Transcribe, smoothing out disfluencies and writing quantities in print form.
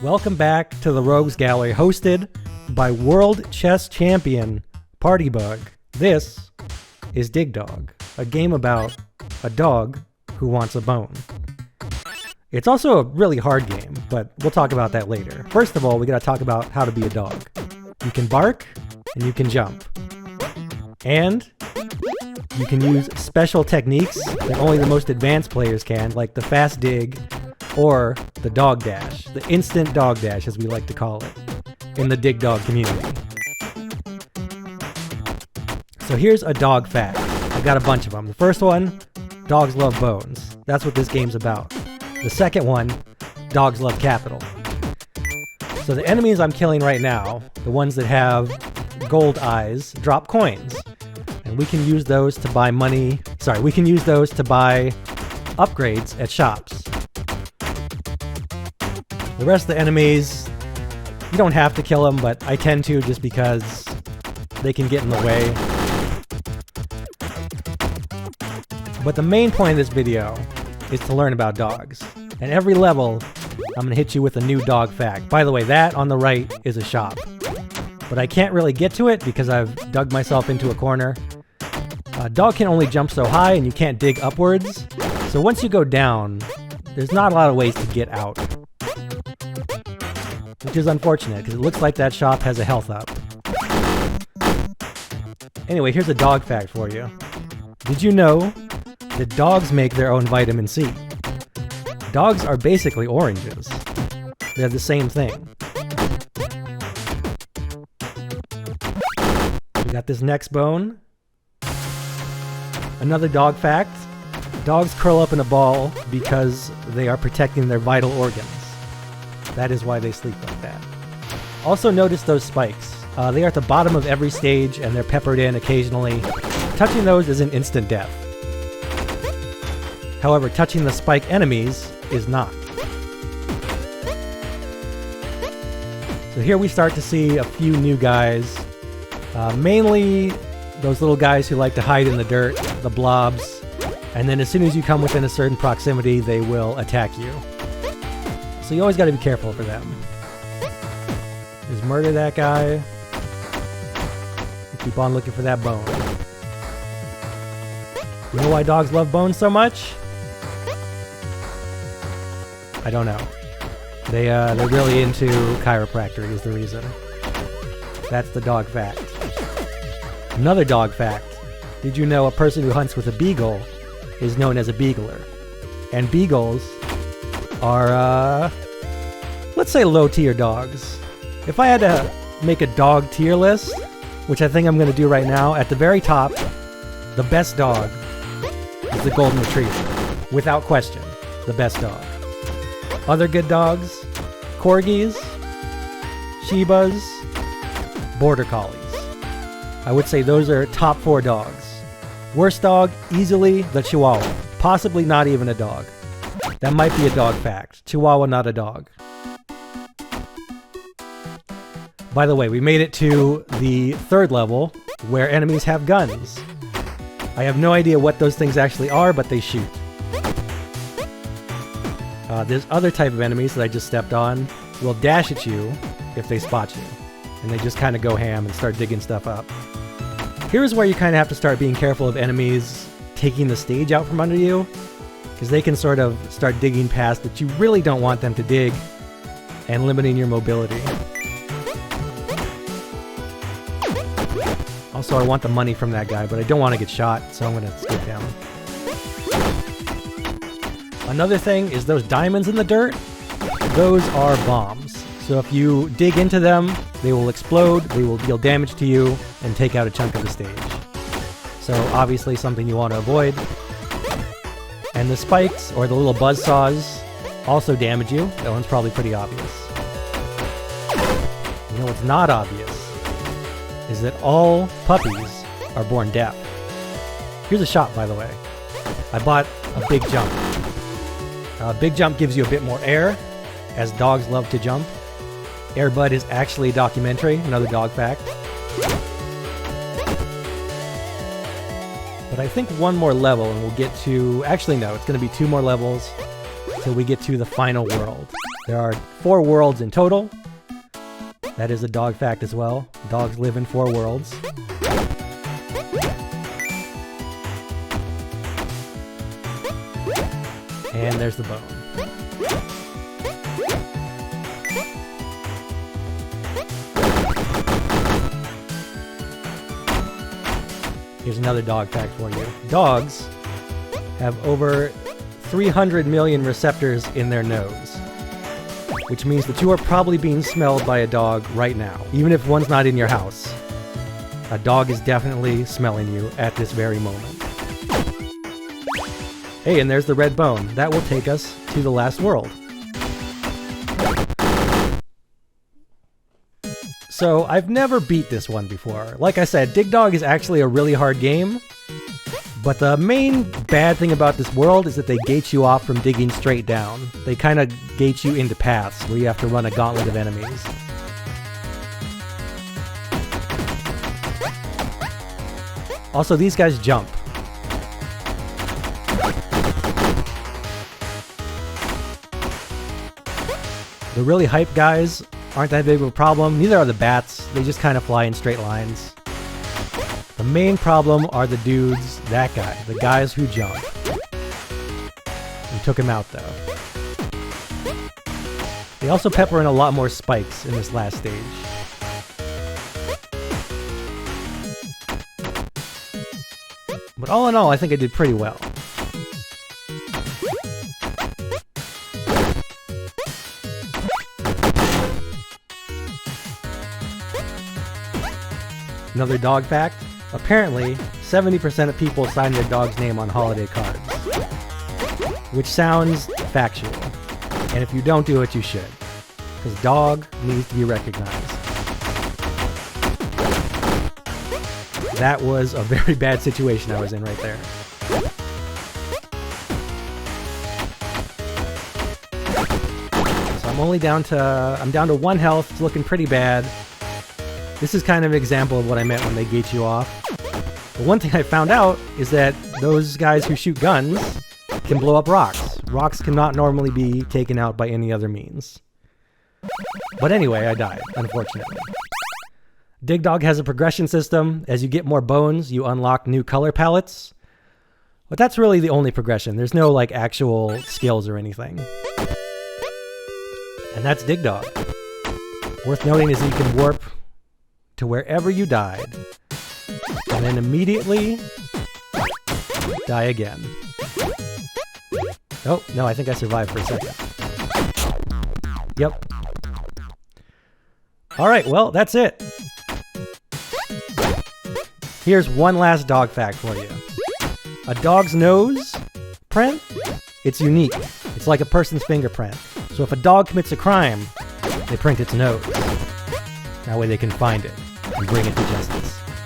Welcome back to the Rogues Gallery, hosted by World Chess Champion Partybug. This is Dig Dog, a game about a dog who wants a bone. It's also a really hard game, but we'll talk about that later. First of all, we gotta talk about how to be a dog. You can bark, and you can jump. And you can use special techniques that only the most advanced players can, like the fast dig or the dog dash, the instant dog dash as we like to call it in the Dig Dog community. So here's a dog fact. I've got a bunch of them. The first one, dogs love bones. That's what this game's about. The second one, dogs love capital. So the enemies I'm killing right now, the ones that have gold eyes, drop coins. And we can use those to buy we can use those to buy upgrades at shops. The rest of the enemies, you don't have to kill them, but I tend to just because they can get in the way. But the main point of this video is to learn about dogs. And every level, I'm gonna hit you with a new dog fact. By the way, that on the right is a shop. But I can't really get to it because I've dug myself into a corner. A dog can only jump so high and you can't dig upwards. So once you go down, there's not a lot of ways to get out. Which is unfortunate because it looks like that shop has a health up. Anyway, here's a dog fact for you. Did you know that dogs make their own vitamin C? Dogs are basically oranges. They're the same thing. We got this next bone. Another dog fact. Dogs curl up in a ball because they are protecting their vital organs. That is why they sleep like that. Also notice those spikes. They are at the bottom of every stage and they're peppered in occasionally. Touching those is an instant death. However, touching the spike enemies is not. So here we start to see a few new guys. Mainly those little guys who like to hide in the dirt, the blobs. And then as soon as you come within a certain proximity, they will attack you. So you always got to be careful for them. Just murder that guy. Keep on looking for that bone. You know why dogs love bones so much? I don't know. They're really into chiropractic is the reason. That's the dog fact. Another dog fact. Did you know a person who hunts with a beagle is known as a beagler? And beagles are, let's say low-tier dogs. If I had to make a dog tier list, which I think I'm going to do right now, at the very top, the best dog is the Golden Retriever. Without question, the best dog. Other good dogs, Corgis, Shibas, Border Collies. I would say those are top 4 dogs. Worst dog, easily the Chihuahua. Possibly not even a dog. That might be a dog fact. Chihuahua, not a dog. By the way, we made it to the 3rd level, where enemies have guns. I have no idea what those things actually are, but they shoot. There's other type of enemies that I just stepped on will dash at you if they spot you. And they just kind of go ham and start digging stuff up. Here's where you kind of have to start being careful of enemies taking the stage out from under you, because they can sort of start digging past that you really don't want them to dig and limiting your mobility. Also, I want the money from that guy, but I don't want to get shot, so I'm going to skip him. Another thing is those diamonds in the dirt. Those are bombs. So if you dig into them, they will explode, they will deal damage to you, and take out a chunk of the stage. So obviously something you want to avoid. And the spikes, or the little buzzsaws, also damage you. That one's probably pretty obvious. You know what's not obvious is that all puppies are born deaf. Here's a shop, by the way. I bought a Big Jump. Big Jump gives you a bit more air, as dogs love to jump. Air Bud is actually a documentary, another dog fact. But I think one more level and we'll get to... Actually, no, it's going to be 2 more levels till we get to the final world. There are 4 worlds in total. That is a dog fact as well. Dogs live in 4 worlds. And there's the bone. Here's another dog fact for you. Dogs have over 300 million receptors in their nose, which means that you are probably being smelled by a dog right now. Even if one's not in your house, a dog is definitely smelling you at this very moment. Hey, and there's the red bone. That will take us to the last world. So, I've never beat this one before. Like I said, Dig Dog is actually a really hard game, but the main bad thing about this world is that they gate you off from digging straight down. They kind of gate you into paths where you have to run a gauntlet of enemies. Also, these guys jump. The really hype guys aren't that big of a problem. Neither are the bats. They just kind of fly in straight lines. The main problem are the dudes, that guy, the guys who jump. We took him out though. They also pepper in a lot more spikes in this last stage. But all in all, I think I did pretty well. Another dog fact, apparently 70% of people sign their dog's name on holiday cards. Which sounds factual. And if you don't do it, you should. Because dog needs to be recognized. That was a very bad situation I was in right there. So I'm down to 1 health, it's looking pretty bad. This is kind of an example of what I meant when they gate you off. The one thing I found out is that those guys who shoot guns can blow up rocks. Rocks cannot normally be taken out by any other means. But anyway, I died, unfortunately. Dig Dog has a progression system. As you get more bones, you unlock new color palettes. But that's really the only progression. There's no like actual skills or anything. And that's Dig Dog. Worth noting is that you can warp to wherever you died, and then immediately die again. Oh, no, I think I survived for a second. Yep. Alright, well, that's it. Here's one last dog fact for you. A dog's nose print, it's unique. It's like a person's fingerprint. So if a dog commits a crime, they print its nose. That way they can find it and bring it to justice.